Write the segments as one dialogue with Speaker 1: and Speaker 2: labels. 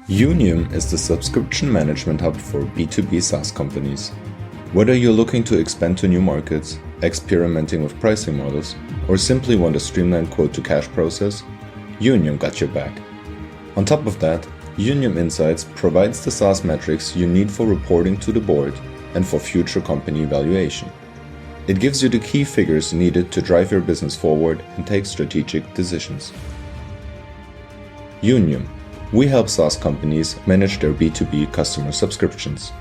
Speaker 1: Younium is the subscription management hub for B2B SaaS companies. Whether you're looking to expand to new markets, experimenting with pricing models, or simply want a streamlined quote-to-cash process, Younium got your back. On top of that, Younium Insights provides the SaaS metrics you need for reporting to the board and for future company evaluation. It gives you the key figures needed to drive your business forward and take strategic decisions. Younium. We help SaaS companies manage their B2B customer subscriptions.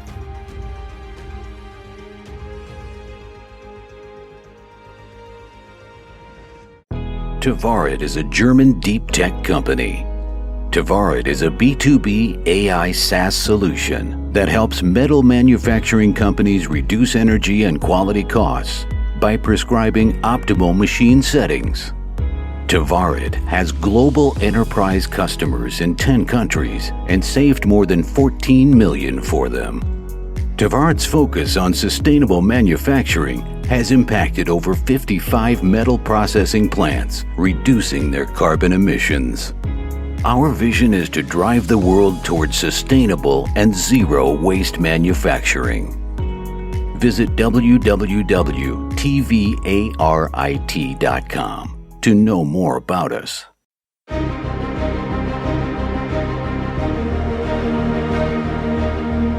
Speaker 2: Tvarit is a German deep tech company. Tvarit is a B2B AI SaaS solution that helps metal manufacturing companies reduce energy and quality costs by prescribing optimal machine settings. Tvarit has global enterprise customers in 10 countries and saved more than 14 million for them. Tvarit's focus on sustainable manufacturing has impacted over 55 metal processing plants, reducing their carbon emissions. Our vision is to drive the world towards sustainable and zero waste manufacturing. Visit www.tvarit.com to know more about us.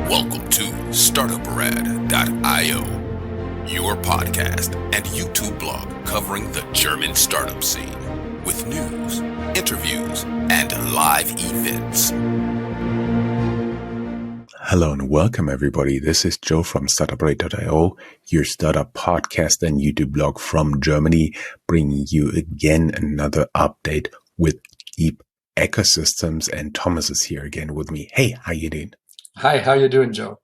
Speaker 3: Welcome to Startuprad.io, your podcast and YouTube blog covering the German startup scene with news, interviews, and live events.
Speaker 4: Hello and welcome everybody. This is Joe from Startuprad.io, your startup podcast and YouTube blog from Germany, bringing you again another update with deep ecosystems. And Thomas is here again with me. Hey, how you doing?
Speaker 5: Hi, how you doing, Joe?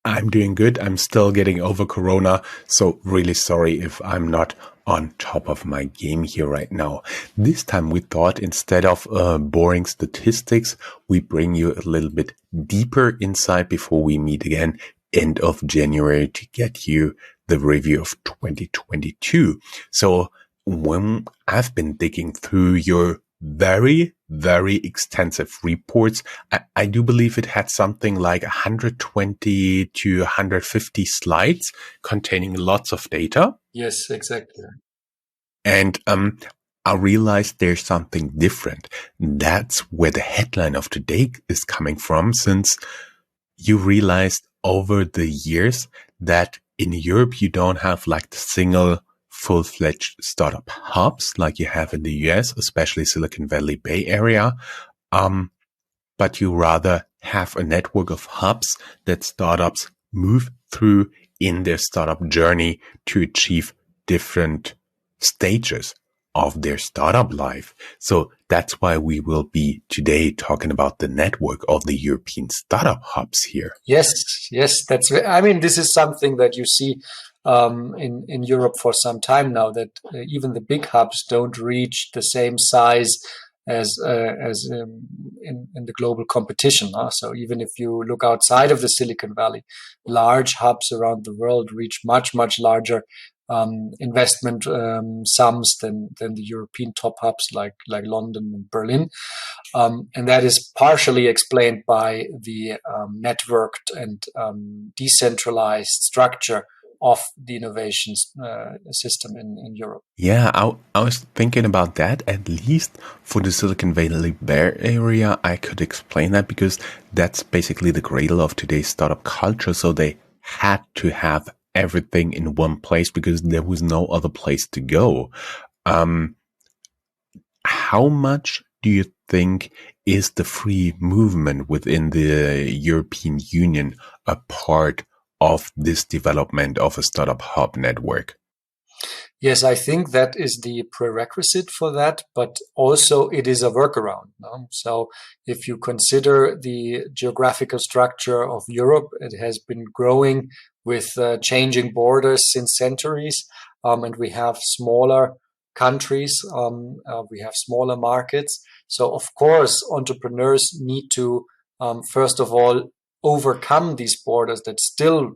Speaker 4: I'm doing good. I'm still getting over Corona, so really sorry if I'm not on top of my game here right now. This time we thought instead of boring statistics, we bring you a little bit deeper insight before we meet again end of January to get you the review of 2022. So when I've been digging through your very, very extensive reports, I do believe it had something like 120 to 150 slides containing lots of data.
Speaker 5: Yes, exactly.
Speaker 4: And I realized there's something different. That's where the headline of today is coming from, since you realized over the years that in Europe you don't have like the single full-fledged startup hubs like you have in the US, especially Silicon Valley Bay Area, but you rather have a network of hubs that startups move through in their startup journey to achieve different stages of their startup life. So that's why we will be today talking about the network of the European startup hubs here.
Speaker 5: Yes, this is something that you see in Europe for some time now, that even the big hubs don't reach the same size as in the global competition. So even if you look outside of the Silicon Valley, large hubs around the world reach much, much larger investment sums than the European top hubs like London and Berlin. And that is partially explained by the networked and decentralized structure of the innovations system in Europe.
Speaker 4: Yeah, I was thinking about that. At least for the Silicon Valley Bay Area, I could explain that because that's basically the cradle of today's startup culture. So they had to have everything in one place because there was no other place to go. How much do you think is the free movement within the European Union a part of this development of a startup hub network?
Speaker 5: Yes, I think that is the prerequisite for that, but also it is a workaround. No? So if you consider the geographical structure of Europe, it has been growing with changing borders since centuries, and we have smaller countries, we have smaller markets. So of course, entrepreneurs need to, first of all, overcome these borders that still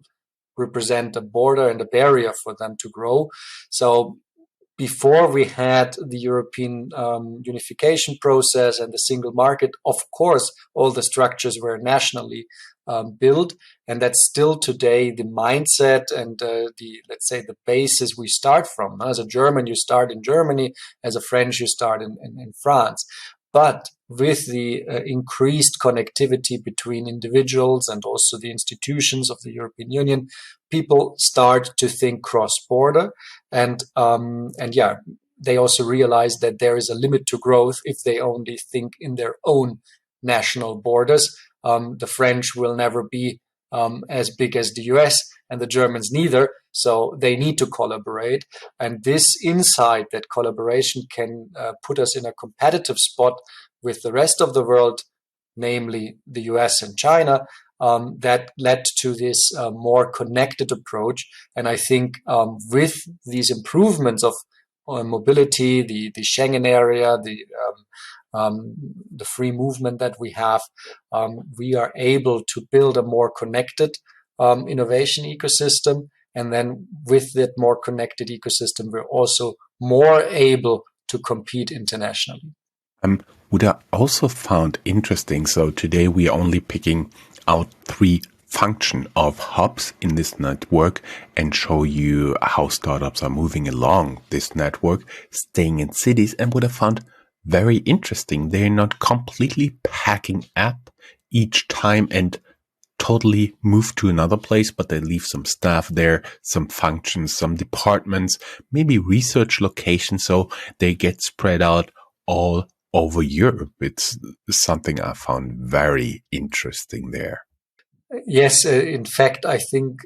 Speaker 5: represent a border and a barrier for them to grow. So before we had the European unification process and the single market, of course, all the structures were nationally built, and that's still today the mindset and let's say the basis we start from. As a German, you start in Germany. As a French, you start in France. But with the increased connectivity between individuals and also the institutions of the European Union, people start to think cross-border, and they also realize that there is a limit to growth if they only think in their own national borders. The French will never be as big as the US, and the Germans neither. So they need to collaborate. And this insight that collaboration can put us in a competitive spot with the rest of the world, namely the US and China, that led to this more connected approach. And I think with these improvements of mobility, the Schengen area, the free movement that we have, we are able to build a more connected innovation ecosystem. And then with that more connected ecosystem, we're also more able to compete internationally.
Speaker 4: What I also found interesting, so today we are only picking out 3 function of hubs in this network and show you how startups are moving along this network, staying in cities. And what I found very interesting, they're not completely packing up each time and totally move to another place, but they leave some staff there, some functions, some departments, maybe research locations, so they get spread out all over Europe. It's something I found very interesting there.
Speaker 5: Yes, in fact, I think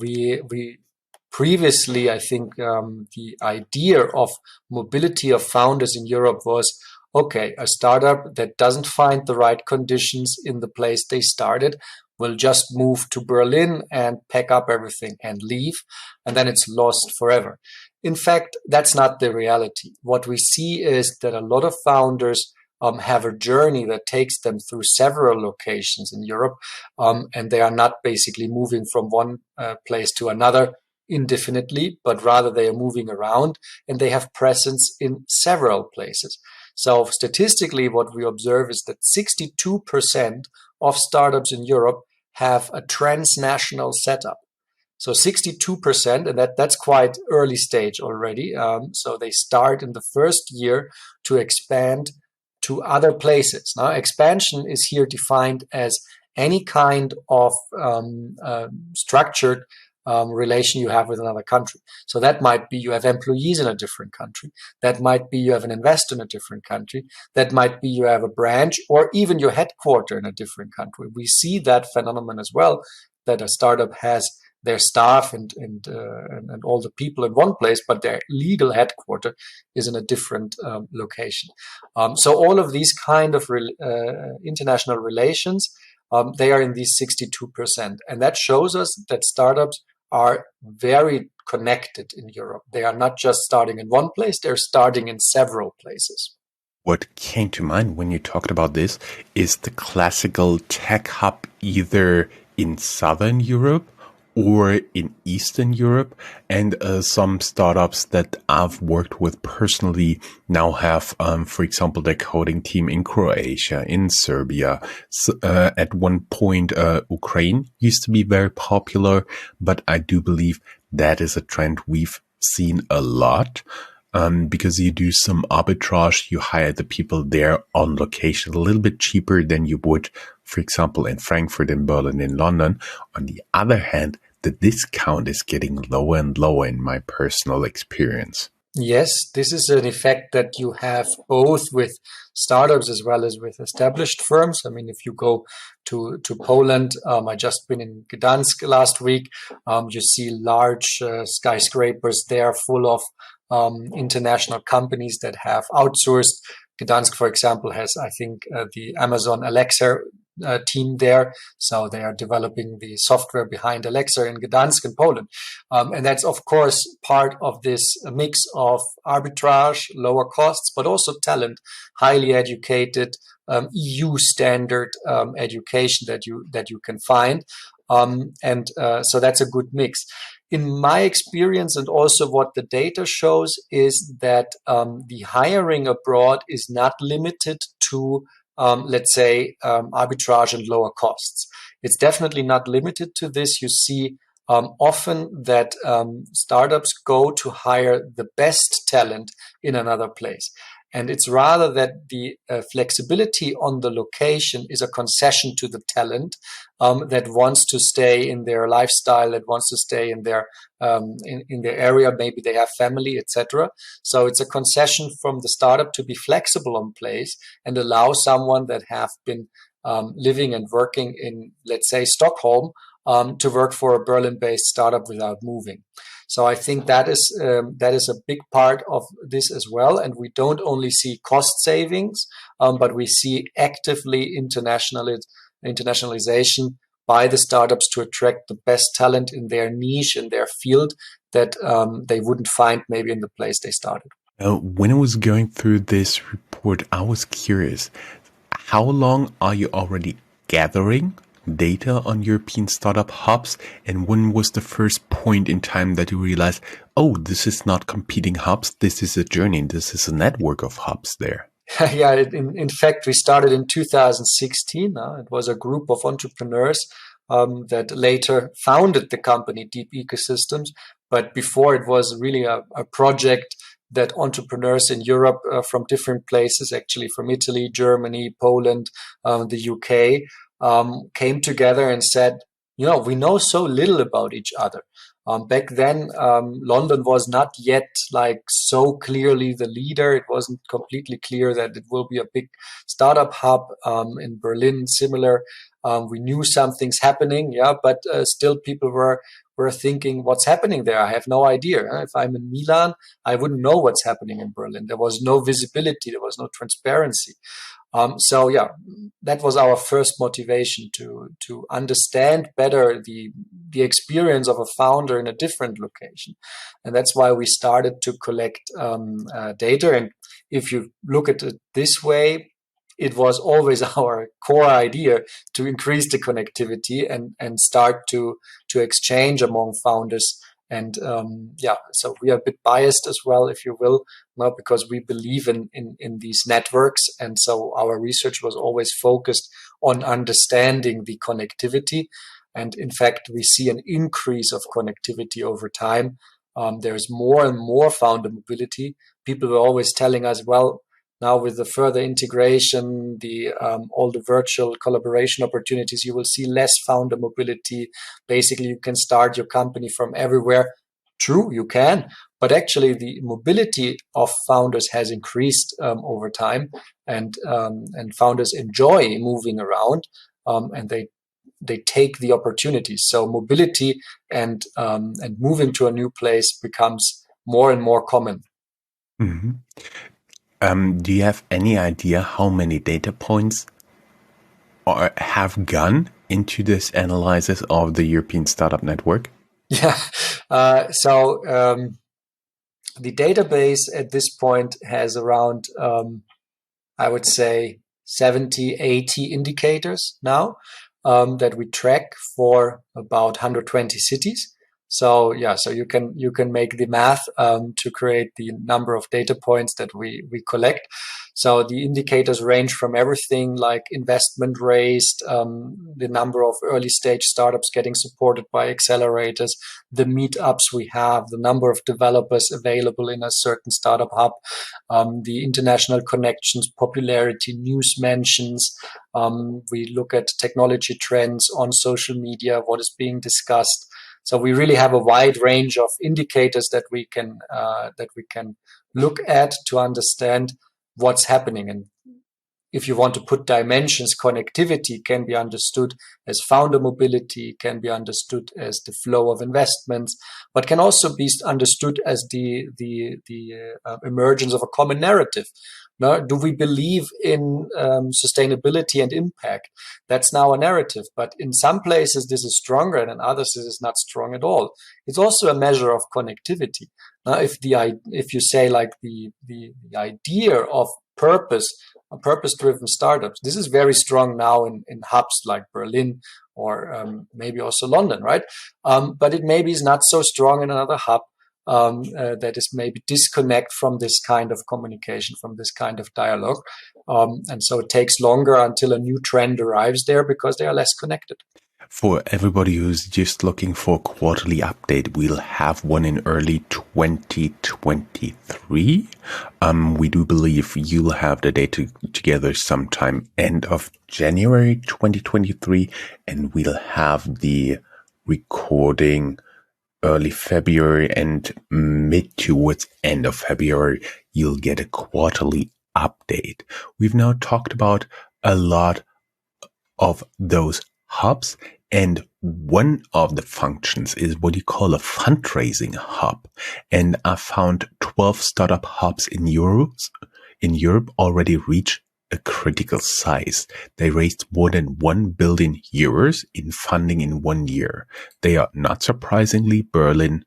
Speaker 5: we previously, I think the idea of mobility of founders in Europe was, okay, a startup that doesn't find the right conditions in the place they started will just move to Berlin and pack up everything and leave, and then it's lost forever. In fact, that's not the reality. What we see is that a lot of founders have a journey that takes them through several locations in Europe, and they are not basically moving from one place to another indefinitely, but rather they are moving around and they have presence in several places. So statistically, what we observe is that 62% of startups in Europe have a transnational setup. So 62%, and that's quite early stage already. So they start in the first year to expand to other places. Now, expansion is here defined as any kind of structured relation you have with another country. So that might be you have employees in a different country. That might be you have an investor in a different country. That might be you have a branch or even your headquarter in a different country. We see that phenomenon as well, that a startup has their staff and all the people in one place, but their legal headquarter is in a different location. So all of these kind of international relations, they are in these 62%. And that shows us that startups are very connected in Europe. They are not just starting in one place, they're starting in several places.
Speaker 4: What came to mind when you talked about this is the classical tech hub either in Southern Europe or in Eastern Europe, and some startups that I've worked with personally now have, for example, their coding team in Croatia, in Serbia. So, at one point, Ukraine used to be very popular, but I do believe that is a trend we've seen a lot. Because you do some arbitrage, you hire the people there on location a little bit cheaper than you would, for example, in Frankfurt, in Berlin, in London. On the other hand, the discount is getting lower and lower in my personal experience.
Speaker 5: Yes, this is an effect that you have both with startups as well as with established firms. I mean, if you go to Poland, I just been in Gdansk last week, you see large skyscrapers there full of international companies that have outsourced. Gdansk, for example, has, I think, the Amazon Alexa team there. So they are developing the software behind Alexa in Gdansk in Poland. And that's, of course, part of this mix of arbitrage, lower costs, but also talent, highly educated, EU standard education that you can find. So that's a good mix. In my experience, and also what the data shows, is that the hiring abroad is not limited to, let's say, arbitrage and lower costs. It's definitely not limited to this. You see often that startups go to hire the best talent in another place. And it's rather that the flexibility on the location is a concession to the talent that wants to stay in their lifestyle, that wants to stay in their area. Maybe they have family, etc. So it's a concession from the startup to be flexible on place and allow someone that have been living and working in, let's say, Stockholm, to work for a Berlin-based startup without moving. So I think that is a big part of this as well. And we don't only see cost savings, but we see actively internationalization by the startups to attract the best talent in their niche, in their field, that they wouldn't find maybe in the place they started.
Speaker 4: When I was going through this report, I was curious, how long are you already gathering data on European startup hubs? And when was the first point in time that you realized, oh, this is not competing hubs, this is a journey, this is a network of hubs there?
Speaker 5: Yeah, in fact, we started in 2016. It was a group of entrepreneurs that later founded the company Deep Ecosystems. But before, it was really a project that entrepreneurs in Europe from different places, actually from Italy, Germany, Poland, the UK, came together and said, we know so little about each other. Back then, London was not yet like so clearly the leader. It wasn't completely clear that it will be a big startup hub. In Berlin, similar. We knew something's happening, but still people were thinking, what's happening there? I have no idea. If I'm in Milan, I wouldn't know what's happening in Berlin. There was no visibility. There was no transparency. So that was our first motivation to understand better the experience of a founder in a different location, and that's why we started to collect data. And if you look at it this way, it was always our core idea to increase the connectivity and start to exchange among founders. And so we are a bit biased as well, if you will, because we believe in these networks. And so our research was always focused on understanding the connectivity. And in fact, we see an increase of connectivity over time. There's more and more founder mobility. People were always telling us, well, now with the further integration, all the virtual collaboration opportunities, you will see less founder mobility. Basically, you can start your company from everywhere. True, you can, but actually the mobility of founders has increased over time, and founders enjoy moving around, and they take the opportunities. So mobility and moving to a new place becomes more and more common.
Speaker 4: Mm-hmm. Do you have any idea how many data points have gone into this analysis of the European Startup Network?
Speaker 5: Yeah. So the database at this point has around, I would say, 70, 80 indicators now that we track for about 120 cities. So so you can make the math to create the number of data points that we collect. So the indicators range from everything like investment raised, the number of early stage startups getting supported by accelerators, the meetups we have, the number of developers available in a certain startup hub, the international connections, popularity, news mentions. We look at technology trends on social media, what is being discussed. So we really have a wide range of indicators that we can look at to understand what's happening. And if you want to put dimensions, connectivity can be understood as founder mobility, can be understood as the flow of investments, but can also be understood as the emergence of a common narrative. Now, do we believe in sustainability and impact? That's now a narrative, but in some places this is stronger and in others this is not strong at all. It's also a measure of connectivity. Now, if you say like the idea of purpose purpose-driven startups. This is very strong now in hubs like Berlin or maybe also London, right? But it maybe is not so strong in another hub that is maybe disconnect from this kind of communication, from this kind of dialogue. And so it takes longer until a new trend arrives there because they are less connected.
Speaker 4: For everybody who's just looking for a quarterly update, we'll have one in early 2023. We do believe you'll have the data together sometime end of January 2023, and we'll have the recording early February, and mid towards end of February, you'll get a quarterly update. We've now talked about a lot of those hubs, and one of the functions is what you call a fundraising hub. And I found 12 startup hubs in Europe already reach a critical size. They raised more than 1 billion euros in funding in 1 year. They are, not surprisingly, Berlin,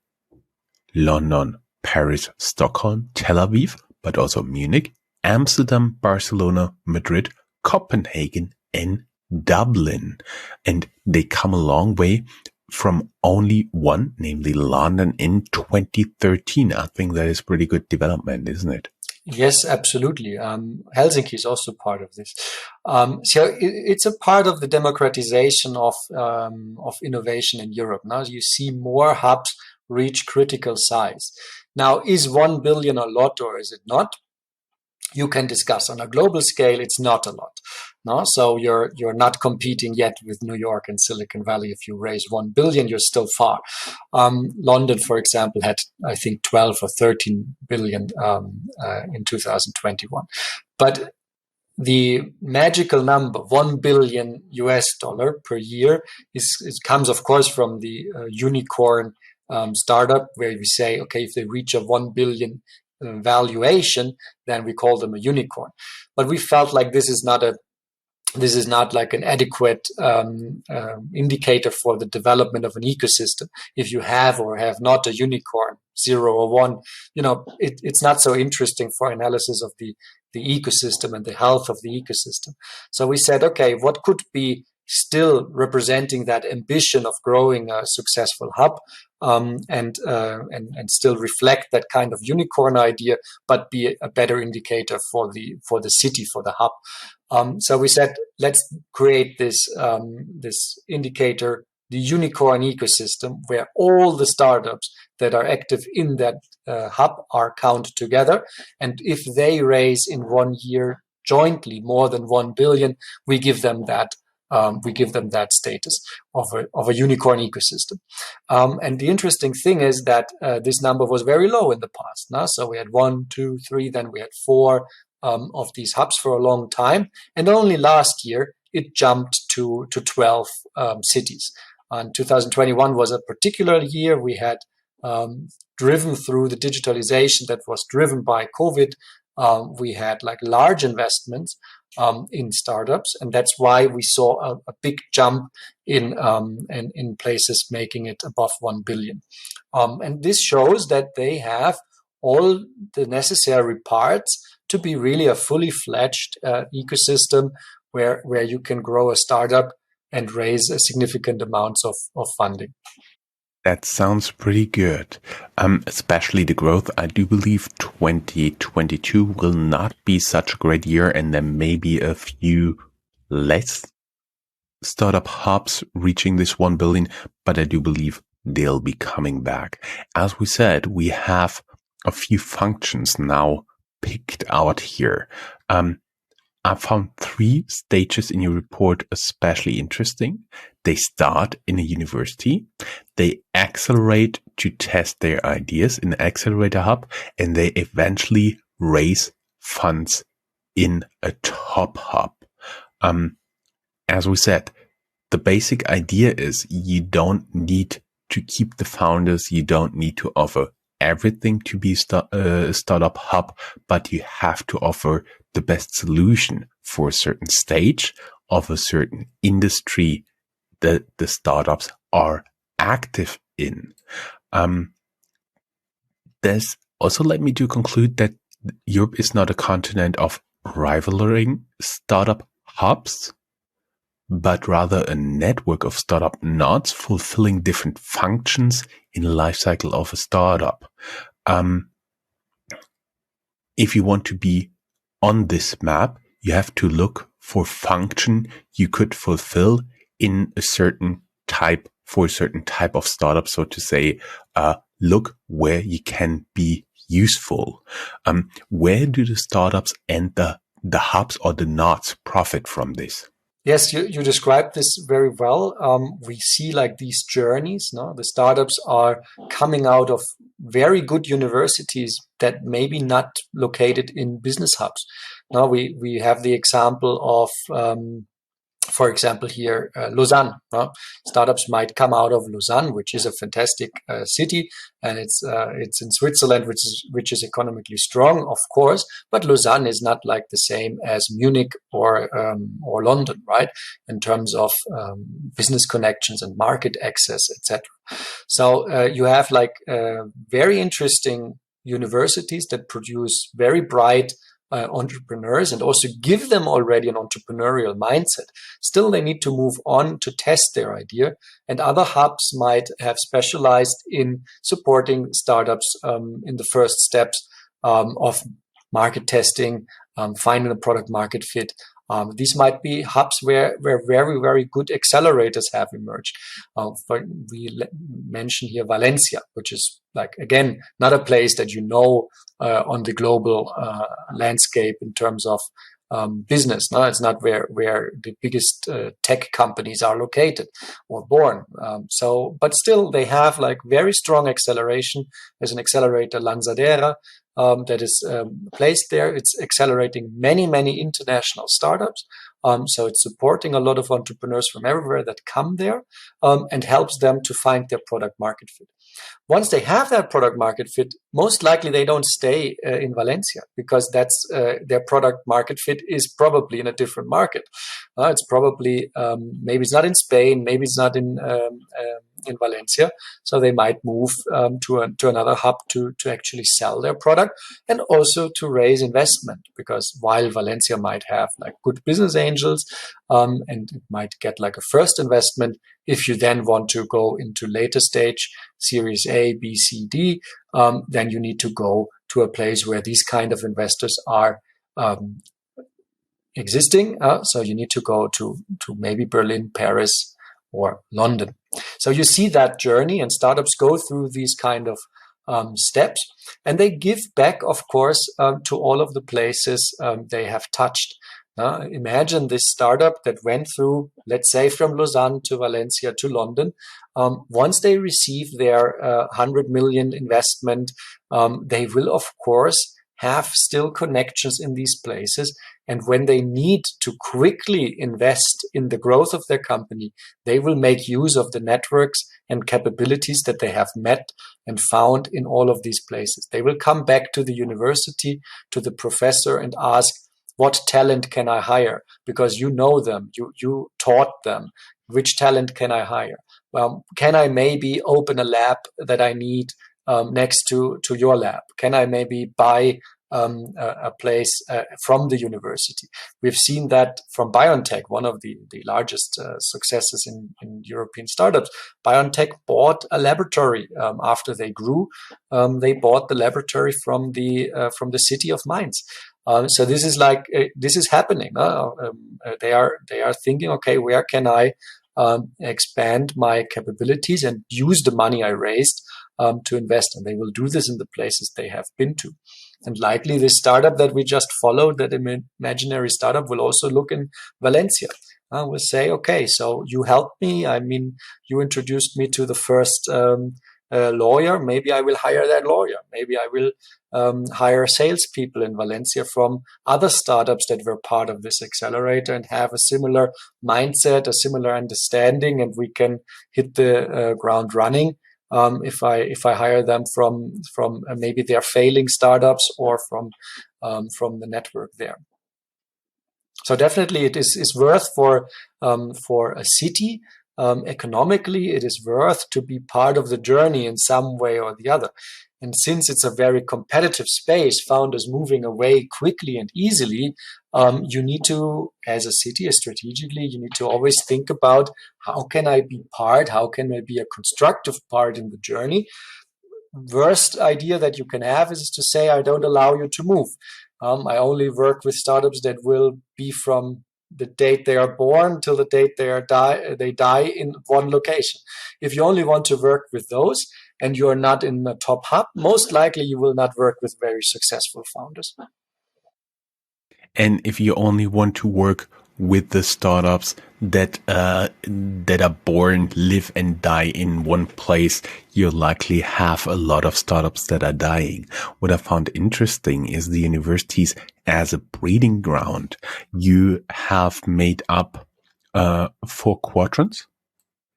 Speaker 4: London, Paris, Stockholm, Tel Aviv, but also Munich, Amsterdam, Barcelona, Madrid, Copenhagen, and Dublin. And they come a long way from only one, namely London, in 2013. I think that is pretty good development, isn't it?
Speaker 5: Yes, absolutely. Helsinki is also part of this. So it's a part of the democratization of innovation in Europe. Now you see more hubs reach critical size. Now, is 1 billion a lot or is it not? You can discuss. On a global scale, it's not a lot. No, so you're not competing yet with New York and Silicon Valley. If you raise 1 billion, you're still far. London, for example, had, I think, 12 or 13 billion in 2021. But the magical number, $1 billion per year, comes, of course, from the unicorn startup, where we say, okay, if they reach a 1 billion valuation, then we call them a unicorn. But we felt like this is not like an adequate indicator for the development of an ecosystem. If you have or have not a unicorn, 0 or 1, it's not so interesting for analysis of the ecosystem and the health of the ecosystem. So we said, okay, what could be still representing that ambition of growing a successful hub, and still reflect that kind of unicorn idea, but be a better indicator for the city, for the hub. So we said, let's create this indicator, the unicorn ecosystem, where all the startups that are active in that hub are counted together, and if they raise in 1 year jointly more than 1 billion, we give them that. Status of a unicorn ecosystem. And the interesting thing is that this number was very low in the past. No? So we had 1, 2, 3, then we had 4 of these hubs for a long time. And only last year, it jumped to 12 cities. And 2021 was a particular year. We had driven through the digitalization that was driven by COVID. We had like large investments in startups, and that's why we saw a big jump in places making it above 1 billion. And this shows that they have all the necessary parts to be really a fully fledged ecosystem where you can grow a startup and raise a significant amounts of funding.
Speaker 4: That sounds pretty good, especially the growth. I do believe 2022 will not be such a great year, and there may be a few less startup hubs reaching this 1 billion, but I do believe they'll be coming back. As we said, we have a few functions now picked out here. I found 3 stages in your report especially interesting. They start in a university, they accelerate to test their ideas in the accelerator hub, and they eventually raise funds in a top hub. As we said, the basic idea is you don't need to keep the founders, you don't need to offer everything to be a startup hub, but you have to offer the best solution for a certain stage of a certain industry that the startups are active in. This also led me to conclude that Europe is not a continent of rivaling startup hubs, but rather a network of startup nodes fulfilling different functions in the life cycle of a startup. If you want to be on this map, you have to look for function you could fulfill in a certain type, for a certain type of startup, so to say. Look where you can be useful. Where do the startups and the hubs or the nodes profit from this?
Speaker 5: Yes, you described this very well. We see like these journeys. No, the startups are coming out of very good universities that maybe not located in business hubs. Now we have the example of for example, here, Lausanne. Startups might come out of Lausanne, which is a fantastic city, and it's in Switzerland, which is economically strong, of course. But Lausanne is not like the same as Munich or London, right? In terms of business connections and market access, etc. So you have like very interesting universities that produce very bright entrepreneurs and also give them already an entrepreneurial mindset. Still, they need to move on to test their idea. And other hubs might have specialized in supporting startups in the first steps of market testing, finding a product market fit. These might be hubs where very, very good accelerators have emerged. We mention here Valencia, which is like, again, not a place that you know on the global landscape in terms of business. No, it's not where the biggest tech companies are located or born. But still, they have like very strong acceleration. There's an accelerator, Lanzadera, that is placed there. It's accelerating many, many international startups. So it's supporting a lot of entrepreneurs from everywhere that come there and helps them to find their product market fit. Once they have that product market fit, most likely they don't stay in Valencia because that's their product market fit is probably in a different market. It's probably maybe it's not in Spain, maybe it's not in Valencia. So they might move to another hub to actually sell their product and also to raise investment, because while Valencia might have like good business angels and it might get like a first investment, if you then want to go into later stage, Series A, B, C, D, then you need to go to a place where these kind of investors are existing. So you need to go to maybe Berlin, Paris, or London. So you see that journey, and startups go through these kind of steps, and they give back, of course, to all of the places they have touched. Imagine this startup that went through, let's say, from Lausanne to Valencia to London. Once they receive their 100 million investment, they will, of course, have still connections in these places. And when they need to quickly invest in the growth of their company, they will make use of the networks and capabilities that they have met and found in all of these places. They will come back to the university, to the professor, and ask, what talent can I hire? Because you know them, you taught them. Which talent can I hire? Well, can I maybe open a lab that I need next to your lab? Can I maybe buy a place from the university? We've seen that from BioNTech, one of the largest successes in European startups. BioNTech bought a laboratory after they grew. They bought the laboratory from the city of Mainz. So this is like this is happening. They are thinking, okay, where can I expand my capabilities and use the money I raised to invest? And they will do this in the places they have been to. And likely this startup that we just followed, that imaginary startup, will also look in Valencia. We'll say, okay, so you helped me. I mean, you introduced me to the first lawyer. Maybe I will hire that lawyer. Maybe I will hire salespeople in Valencia from other startups that were part of this accelerator and have a similar mindset, a similar understanding, and we can hit the ground running. If I hire them from maybe they're failing startups or from the network there. So definitely it is worth for a city economically it is worth to be part of the journey in some way or the other. And since it's a very competitive space, founders moving away quickly and easily, you need to, as a city, strategically, you need to always think about how can I be part, how can I be a constructive part in the journey. Worst idea that you can have is to say, I don't allow you to move. I only work with startups that will be from the date they are born till the date they die in one location. If you only want to work with those and you're not in the top hub, most likely you will not work with very successful founders.
Speaker 4: And if you only want to work with the startups that are born, live and die in one place, you likely have a lot of startups that are dying. What I found interesting is the universities as a breeding ground. You have made up 4 quadrants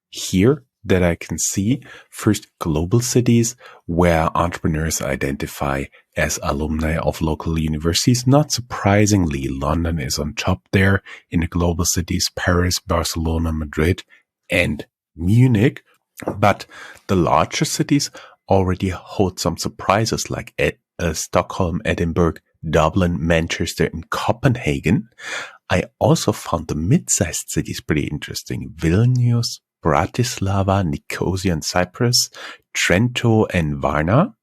Speaker 4: here that I can see. First, global cities where entrepreneurs identify as alumni of local universities. Not surprisingly, London is on top there in the global cities, Paris, Barcelona, Madrid, and Munich. But the larger cities already hold some surprises like Stockholm, Edinburgh, Dublin, Manchester, and Copenhagen. I also found the mid-sized cities pretty interesting. Vilnius, Bratislava, Nicosia and Cyprus, Trento and Varna,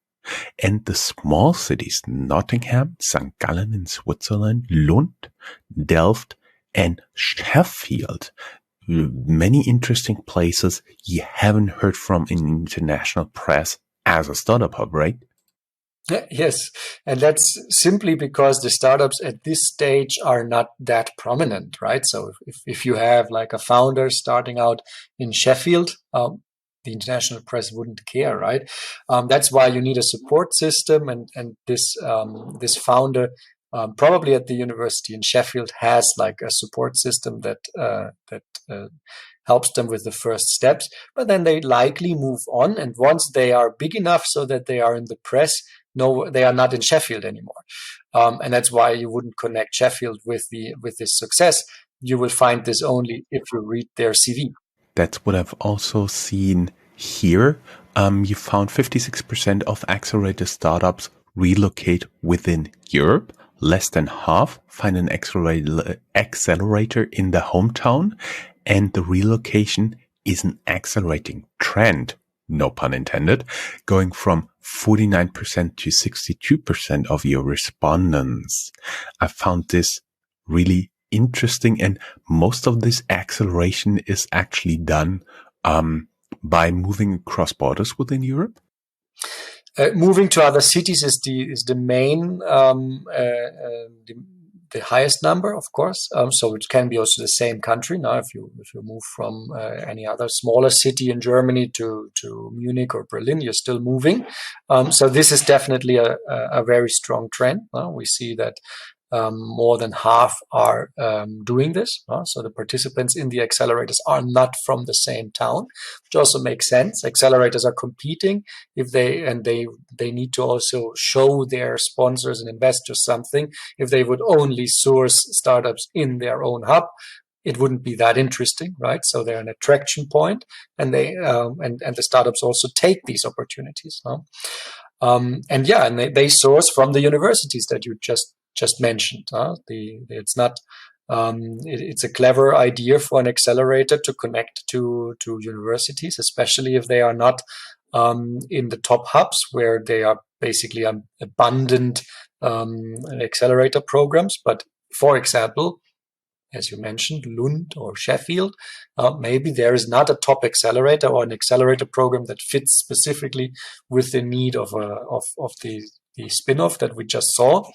Speaker 4: and the small cities Nottingham, St. Gallen in Switzerland, Lund, Delft, and Sheffield. Many interesting places you haven't heard from in international press as a startup hub, right?
Speaker 5: Yes, and that's simply because the startups at this stage are not that prominent, right? So if you have like a founder starting out in Sheffield, the international press wouldn't care, right? That's why you need a support system, and this founder probably at the university in Sheffield has like a support system that helps them with the first steps. But then they likely move on, and once they are big enough so that they are in the press, no, they are not in Sheffield anymore, and that's why you wouldn't connect Sheffield with this success. You will find this only if you read their CV.
Speaker 4: That's what I've also seen here. You found 56% of accelerator startups relocate within Europe. Less than half find an accelerator in their hometown, and the relocation is an accelerating trend. No pun intended, going from 49% to 62% of your respondents. I found this really interesting, and most of this acceleration is actually done by moving across borders within Europe.
Speaker 5: Moving to other cities is the main the highest number, of course. So it can be also the same country. Now, if you move from any other smaller city in Germany to Munich or Berlin, you're still moving. So this is definitely a very strong trend. We see that more than half are doing this. So the participants in the accelerators are not from the same town, which also makes sense. Accelerators are competing if they need to also show their sponsors and investors something. If they would only source startups in their own hub, it wouldn't be that interesting, right? So they're an attraction point, and they and the startups also take these opportunities. And they source from the universities that you just mentioned. It's not. It's a clever idea for an accelerator to connect to universities, especially if they are not in the top hubs where they are basically abundant accelerator programs. But for example, as you mentioned, Lund or Sheffield, maybe there is not a top accelerator or an accelerator program that fits specifically with the need of the spin-off that we just saw.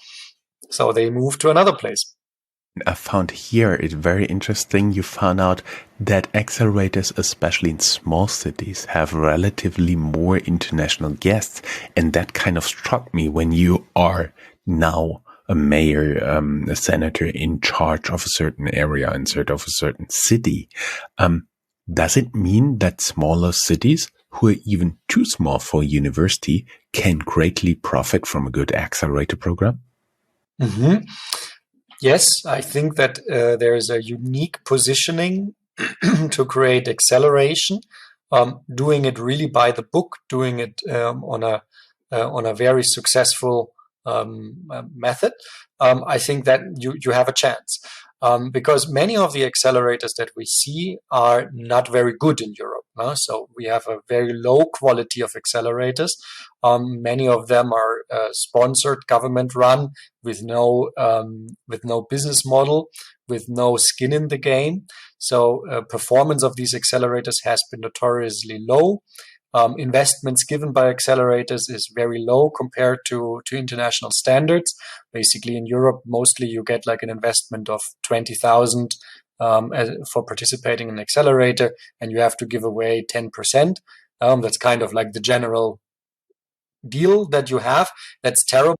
Speaker 5: So they move to another place.
Speaker 4: I found here it very interesting. You found out that accelerators, especially in small cities, have relatively more international guests. And that kind of struck me when you are now a mayor, a senator in charge of a certain area, in charge of a certain city. Does it mean that smaller cities, who are even too small for a university, can greatly profit from a good accelerator program?
Speaker 5: Mm-hmm. Yes, I think that there is a unique positioning to create acceleration, doing it really by the book, doing it on a very successful method, I think that you have a chance. Because many of the accelerators that we see are not very good in Europe. So we have a very low quality of accelerators. Many of them are sponsored, government run, with no business model, with no skin in the game. So performance of these accelerators has been notoriously low. Investments given by accelerators is very low compared to international standards. Basically, in Europe, mostly you get like an investment of 20,000 for participating in an accelerator, and you have to give away 10%. That's kind of like the general deal that you have. That's terrible.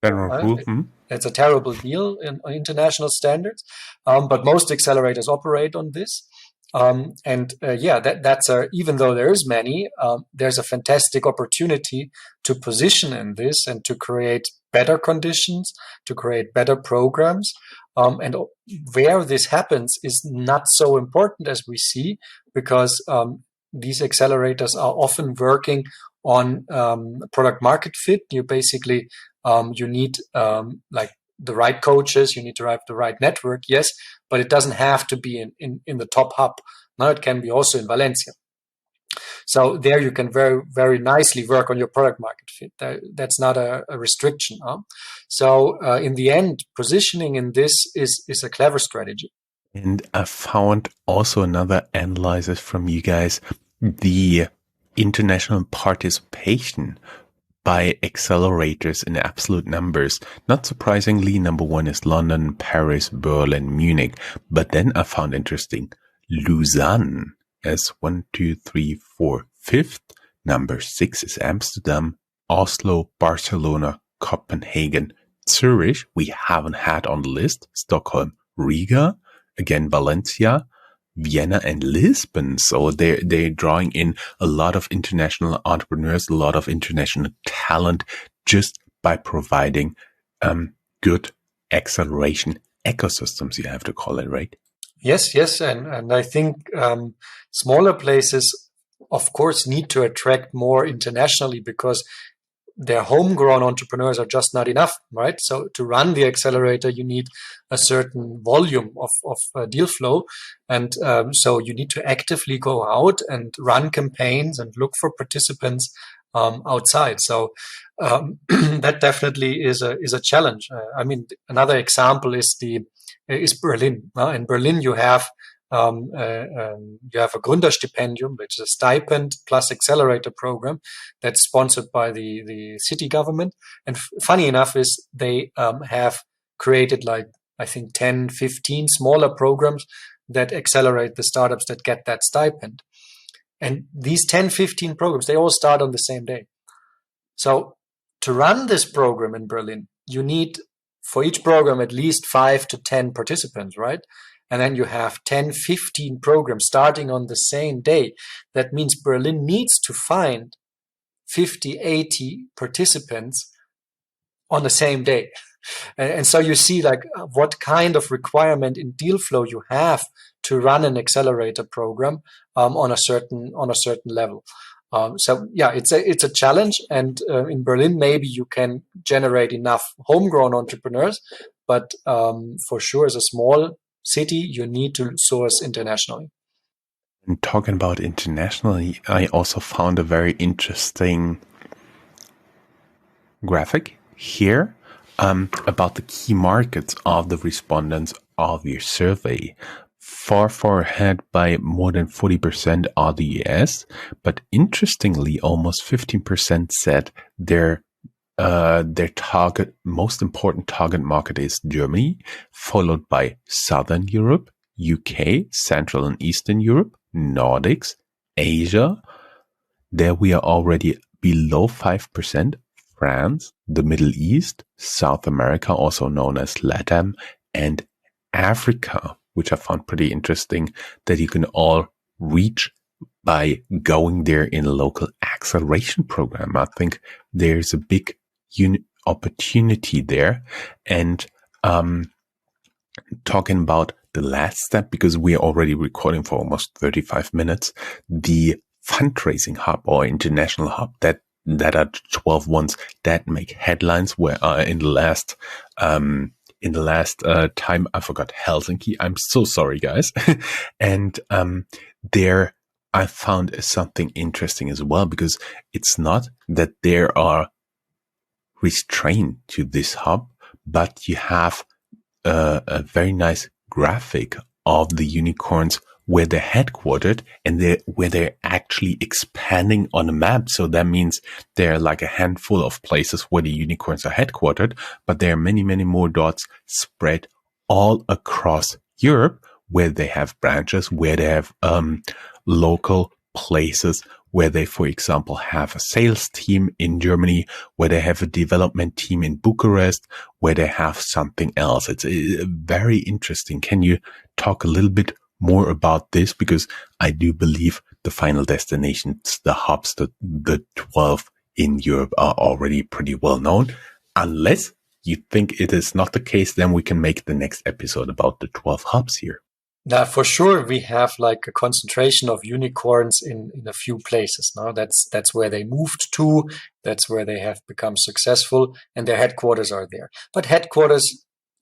Speaker 5: It's a terrible deal in international standards, but most accelerators operate on this. That's even though there is many, there's a fantastic opportunity to position in this and to create better conditions, to create better programs. And where this happens is not so important as we see, because these accelerators are often working on product market fit. You basically you need like the right coaches, you need to have the right network, yes, but it doesn't have to be in the top hub. Now it can be also in Valencia. So there you can very, very nicely work on your product market fit. That's not a restriction. So in the end, positioning in this is a clever strategy.
Speaker 4: And I found also another analysis from you guys, the international participation by accelerators in absolute numbers. Not surprisingly, number one is London, Paris, Berlin, Munich. But then I found interesting, Lausanne as 1, 2, 3, 4, 5th. Number 6 is Amsterdam, Oslo, Barcelona, Copenhagen, Zurich. We haven't had on the list. Stockholm, Riga, again Valencia, Vienna and Lisbon. So they're drawing in a lot of international entrepreneurs, a lot of international talent, just by providing good acceleration ecosystems, you have to call it, right?
Speaker 5: Yes. And I think smaller places, of course, need to attract more internationally, because their homegrown entrepreneurs are just not enough, right? So to run the accelerator, you need a certain volume of deal flow. And so you need to actively go out and run campaigns and look for participants outside. So that definitely is a challenge. I mean, another example is Berlin. In Berlin, you have a Gründerstipendium, which is a stipend plus accelerator program that's sponsored by the city government. And funny enough is they have created like, I think 10, 15 smaller programs that accelerate the startups that get that stipend. And these 10, 15 programs, they all start on the same day. So to run this program in Berlin, you need for each program at least 5 to 10 participants, right? And then you have 10, 15 programs starting on the same day. That means Berlin needs to find 50, 80 participants on the same day. And so you see like what kind of requirement in deal flow you have to run an accelerator program on a certain level. It's a challenge. And in Berlin, maybe you can generate enough homegrown entrepreneurs, but for sure, as a small city, you need to source internationally.
Speaker 4: And talking about internationally, I also found a very interesting graphic here about the key markets of the respondents of your survey. Far ahead by more than 40% are the US, but interestingly, almost 15% said their most important target market is Germany, followed by Southern Europe, UK, Central and Eastern Europe, Nordics, Asia. There we are already below 5%. France, the Middle East, South America, also known as LATAM, and Africa, which I found pretty interesting that you can all reach by going there in a local acceleration program. I think there's a big opportunity there. And talking about the last step, because we are already recording for almost 35 minutes, the fundraising hub or international hub that are 12 ones that make headlines where in the last time I forgot Helsinki. I'm so sorry, guys. And there I found something interesting as well, because it's not that there are restrained to this hub, but you have a very nice graphic of the unicorns where they're headquartered and where they're actually expanding on a map. So that means there are like a handful of places where the unicorns are headquartered, but there are many, many more dots spread all across Europe where they have branches, where they have local places, where they, for example, have a sales team in Germany, where they have a development team in Bucharest, where they have something else. It's very interesting. Can you talk a little bit more about this? Because I do believe the final destinations, the hubs, the 12 in Europe are already pretty well known. Unless you think it is not the case, then we can make the next episode about the 12 hubs here.
Speaker 5: Now, for sure, we have like a concentration of unicorns in a few places. Now, that's where they moved to. That's where they have become successful, and their headquarters are there. But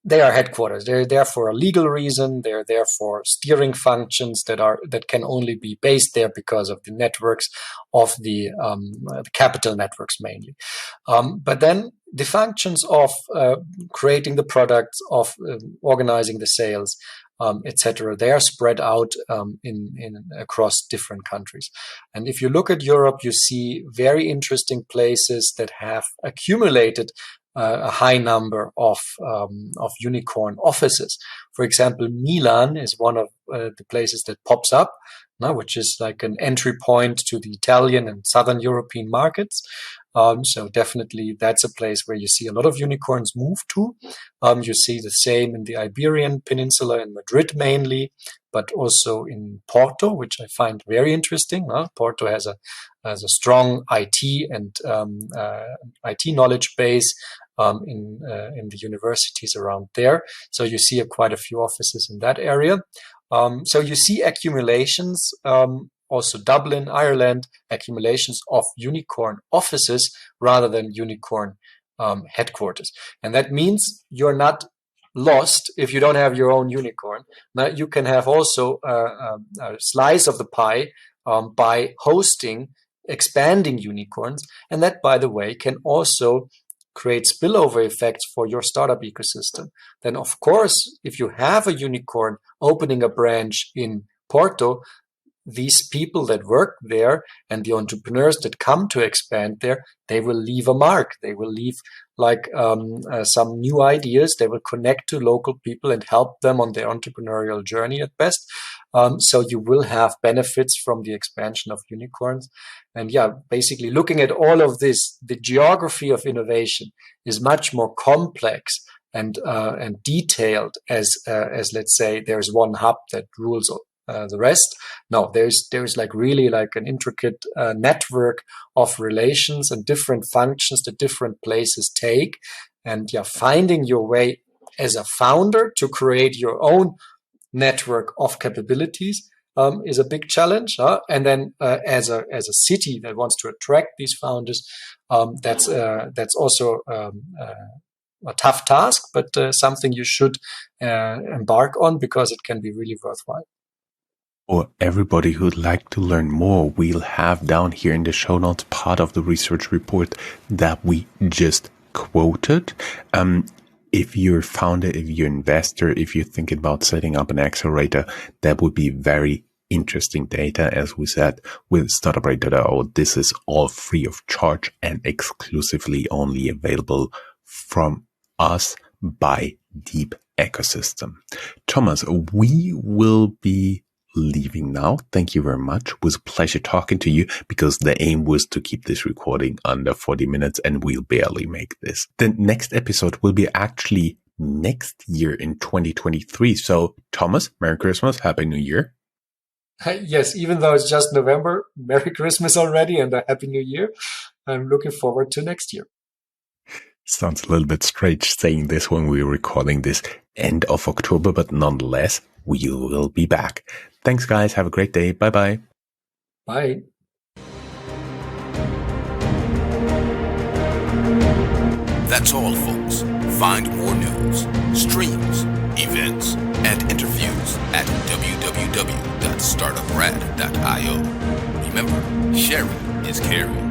Speaker 5: they are headquarters. They're there for a legal reason. They're there for steering functions that can only be based there because of the networks of the capital networks mainly. But then the functions of creating the products, of organizing the sales, etc. They are spread out in across different countries. And if you look at Europe, you see very interesting places that have accumulated a high number of unicorn offices. For example, Milan is one of the places that pops up, which is like an entry point to the Italian and Southern European markets. So definitely that's a place where you see a lot of unicorns move to. You see the same in the Iberian Peninsula, in Madrid mainly, but also in Porto, which I find very interesting. Porto has a strong IT and IT knowledge base in the universities around there. So you see quite a few offices in that area. So you see accumulations, also Dublin, Ireland, accumulations of unicorn offices rather than unicorn headquarters. And that means you're not lost if you don't have your own unicorn. Now you can have also a slice of the pie by hosting expanding unicorns. And that, by the way, can also create spillover effects for your startup ecosystem. Then, of course, if you have a unicorn opening a branch in Porto, these people that work there and the entrepreneurs that come to expand there, they will leave a mark. They will leave like some new ideas. They will connect to local people and help them on their entrepreneurial journey at best. So you will have benefits from the expansion of unicorns. And yeah, basically looking at all of this, the geography of innovation is much more complex and detailed as let's say there's one hub that rules the rest. No, there's like really like an intricate network of relations and different functions that different places take. And yeah, finding your way as a founder to create your own network of capabilities is a big challenge. And then as a city that wants to attract these founders, that's also a tough task, but something you should embark on because it can be really worthwhile.
Speaker 4: For everybody who'd like to learn more, we'll have down here in the show notes part of the research report that we just quoted. If you're a founder, if you're an investor, if you're thinking about setting up an accelerator, that would be very interesting data. As we said, with Startuprad.io, this is all free of charge and exclusively only available from us by Deep Ecosystem. Thomas, we will be leaving now. Thank you very much. It was a pleasure talking to you because the aim was to keep this recording under 40 minutes and we'll barely make this. The next episode will be actually next year in 2023. So Thomas, Merry Christmas, Happy New Year.
Speaker 5: Yes, even though it's just November, Merry Christmas already and a Happy New Year. I'm looking forward to next year.
Speaker 4: Sounds a little bit strange saying this when we're recording this end of October, but nonetheless, we will be back. Thanks, guys. Have a great day. Bye-bye.
Speaker 5: Bye.
Speaker 3: That's all, folks. Find more news, streams, events, and interviews at www.startuprad.io. Remember, sharing is caring.